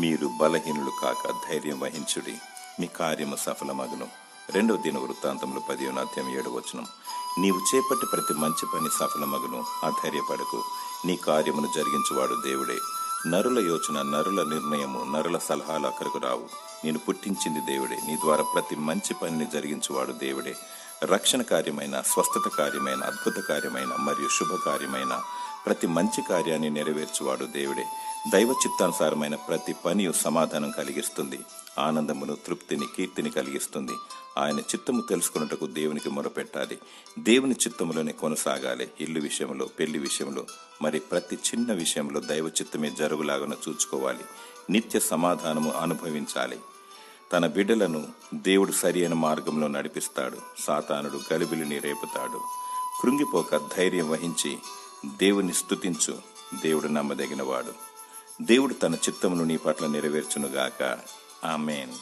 మీరు బలహీనులు కాక ధైర్యం వహించుడి, మీ కార్యము సఫలమగును. 2 దినవృత్తాంతములు 10:7. నీవు చేపట్టి ప్రతి మంచి పని సఫలమగును, అధైర్యపడకు. నీ కార్యమును జరిగించువాడు దేవుడే. నరుల యోచన, నరుల నిర్ణయము, నరుల సలహాలు అక్కడకు రావు. నేను పుట్టించింది దేవుడే. నీ ద్వారా ప్రతి మంచి పనిని జరిగించువాడు దేవుడే. రక్షణ కార్యమైన, స్వస్థత కార్యమైన, అద్భుత కార్యమైన మరియు శుభకార్యమైన ప్రతి మంచి కార్యాన్ని నెరవేర్చువాడు దేవుడే. దైవ చిత్తానుసారమైన ప్రతి పని సమాధానం కలిగిస్తుంది, ఆనందమును, తృప్తిని, కీర్తిని కలిగిస్తుంది. ఆయన చిత్తము తెలుసుకున్నటకు దేవునికి మొరపెట్టాలి. దేవుని చిత్తములోనే కొనసాగాలి. ఇల్లు విషయంలో, పెళ్లి విషయంలో, మరి ప్రతి చిన్న విషయంలో దైవ చిత్తమే జరుగులాగా చూసుకోవాలి. నిత్య సమాధానము అనుభవించాలి. తన బిడ్డలను దేవుడు సరి అయిన మార్గంలో నడిపిస్తాడు. సాతానుడు గలిబిలిని రేపుతాడు. కృంగిపోక ధైర్యం వహించి దేవుని స్తుతించు. దేవుడు నమ్మదగినవాడు. దేవుడు తన చిత్తమును నీ పట్ల నెరవేర్చునుగాక. ఆమేన్.